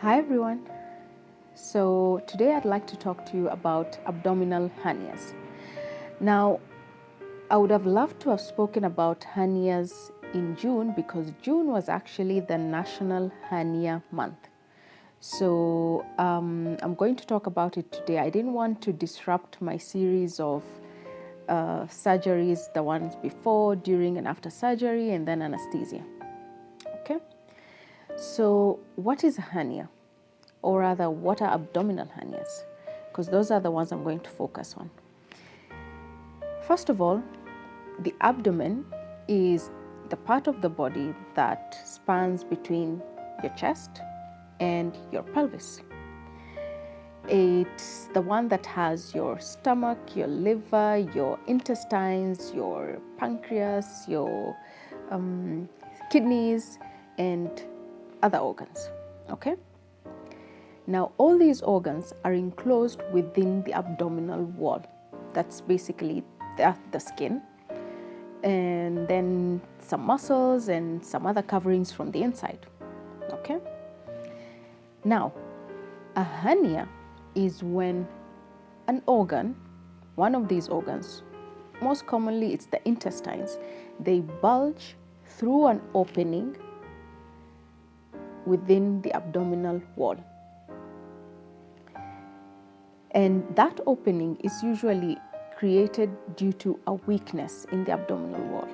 Hi everyone. So today I'd like to talk to you about abdominal hernias. Now, I would have loved to have spoken about hernias in June because June was actually the National Hernia Month. So I'm going to talk about it today. I didn't want to disrupt my series of surgeries, the ones before, during, and after surgery, and then anesthesia. Okay? So, what is a hernia? Or rather, what are abdominal hernias? Because those are the ones I'm going to focus on. First of all, the abdomen is the part of the body that spans between your chest and your pelvis. It's the one that has your stomach, your liver, your intestines, your pancreas, your kidneys, and other organs. Okay? Now, all these organs are enclosed within the abdominal wall. That's basically the skin, and then some muscles and some other coverings from the inside. Okay? Now, a hernia is when an organ, one of these organs, most commonly it's the intestines, they bulge through an opening within the abdominal wall. And that opening is usually created due to a weakness in the abdominal wall.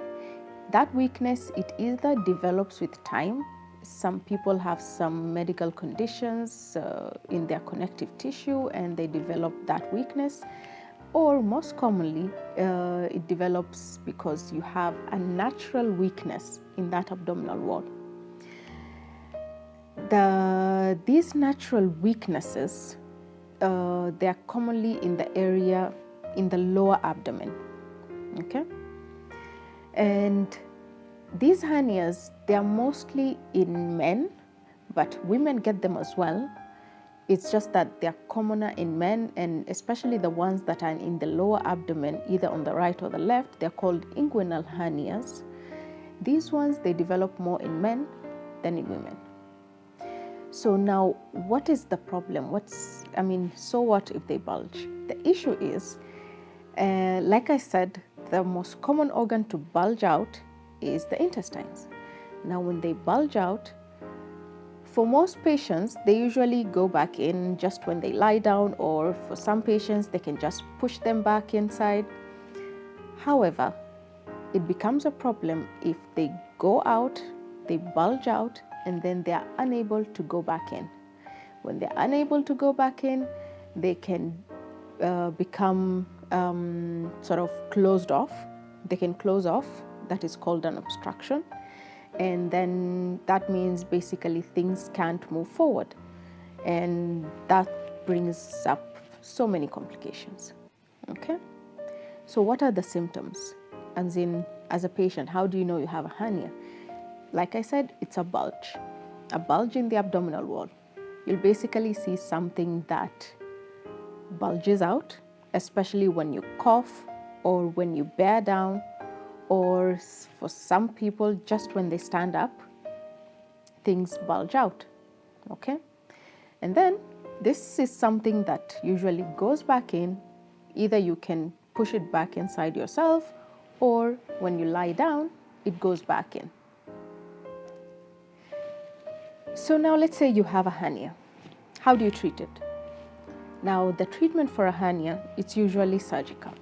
That weakness, it either develops with time. Some people have some medical conditions in their connective tissue and they develop that weakness. Or most commonly, it develops because you have a natural weakness in that abdominal wall. These natural weaknesses, they are commonly in the area in the lower abdomen. Okay? And these hernias, they are mostly in men, but women get them as well. It's just that they are commoner in men, and especially the ones that are in the lower abdomen, either on the right or the left, they're called inguinal hernias. These ones, they develop more in men than in women. So now, what is the problem? So what if they bulge? The issue is, like I said, the most common organ to bulge out is the intestines. Now, when they bulge out, for most patients, they usually go back in just when they lie down, or for some patients, they can just push them back inside. However, it becomes a problem if they go out, they bulge out, and then they are unable to go back in. When they're unable to go back in, they can become sort of closed off. They can close off. That is called an obstruction. And then that means basically things can't move forward. And that brings up so many complications. Okay? So what are the symptoms? As a patient, how do you know you have a hernia? Like I said, it's a bulge in the abdominal wall. You'll basically see something that bulges out, especially when you cough or when you bear down, or for some people, just when they stand up, things bulge out. Okay? And then this is something that usually goes back in. Either you can push it back inside yourself, or when you lie down, it goes back in. So now let's say you have a hernia. How do you treat it? Now, the treatment for a hernia, it's usually surgical.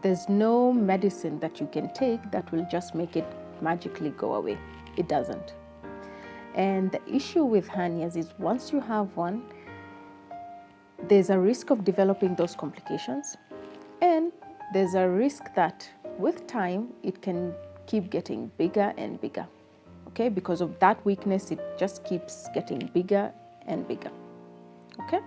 There's no medicine that you can take that will just make it magically go away. It doesn't. And the issue with hernias is once you have one, there's a risk of developing those complications. And there's a risk that with time, it can keep getting bigger and bigger. Okay, because of that weakness, it just keeps getting bigger and bigger. Okay?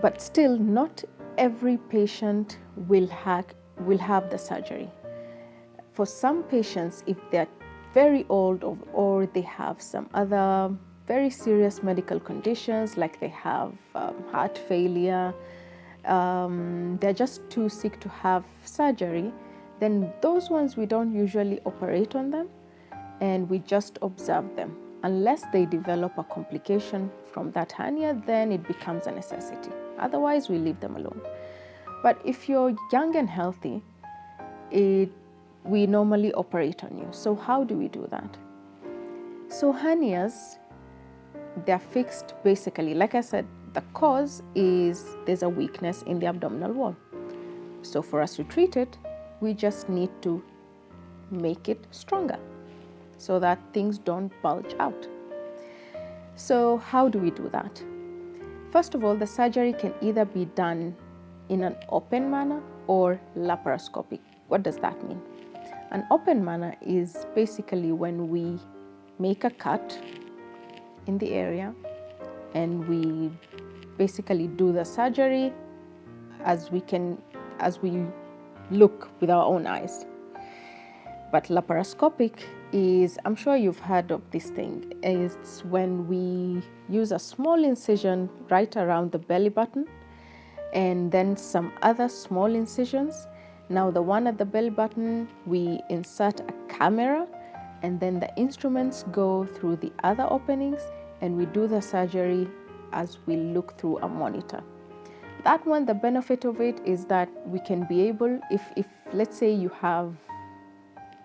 But still, not every patient will have the surgery. For some patients, if they're very old or they have some other very serious medical conditions, like they have heart failure, they're just too sick to have surgery, then those ones we don't usually operate on them and we just observe them. Unless they develop a complication from that hernia, then it becomes a necessity. Otherwise, we leave them alone. But if you're young and healthy, we normally operate on you. So how do we do that? So hernias, they're fixed basically. Like I said, the cause is there's a weakness in the abdominal wall. So for us to treat it, we just need to make it stronger so that things don't bulge out. So how do we do that? First of all, the surgery can either be done in an open manner or laparoscopic. What does that mean? An open manner is basically when we make a cut in the area and we basically do the surgery as we look with our own eyes. But laparoscopic is, I'm sure you've heard of this thing, it's when we use a small incision right around the belly button and then some other small incisions. Now the one at the belly button, we insert a camera and then the instruments go through the other openings and we do the surgery as we look through a monitor. That one, the benefit of it is that we can be able, if let's say you have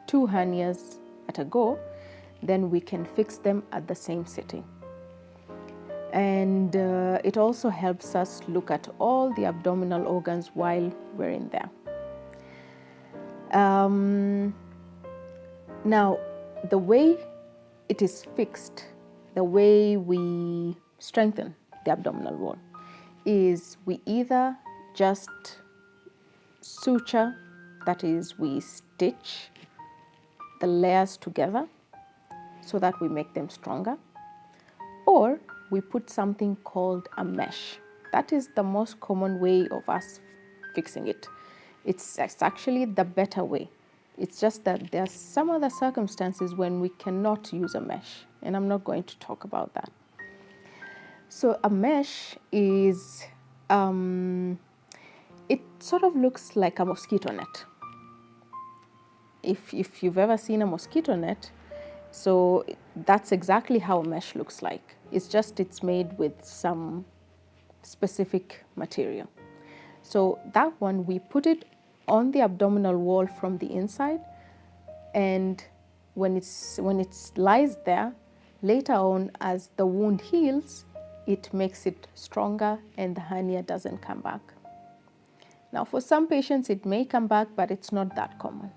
2 hernias at a go, then we can fix them at the same sitting. And it also helps us look at all the abdominal organs while we're in there. Now, the way it is fixed, the way we strengthen the abdominal wall is we either just suture, that is, we stitch the layers together so that we make them stronger, or we put something called a mesh. That is the most common way of us fixing it. It's actually the better way. It's just that there are some other circumstances when we cannot use a mesh, and I'm not going to talk about that. So a mesh is, it sort of looks like a mosquito net. If you've ever seen a mosquito net, so that's exactly how a mesh looks like. It's just it's made with some specific material. So that one, we put it on the abdominal wall from the inside, and when it lies there, later on as the wound heals, it makes it stronger and the hernia doesn't come back. Now for some patients it may come back, but it's not that common.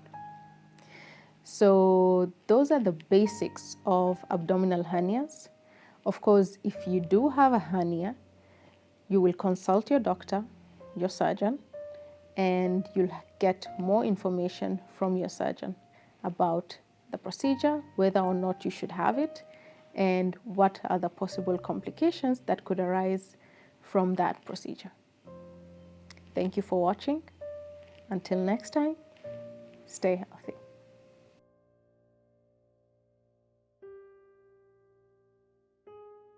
So those are the basics of abdominal hernias. Of course, if you do have a hernia, you will consult your doctor, your surgeon, and you'll get more information from your surgeon about the procedure, whether or not you should have it, and what are the possible complications that could arise from that procedure. Thank you for watching. Until next time, stay healthy.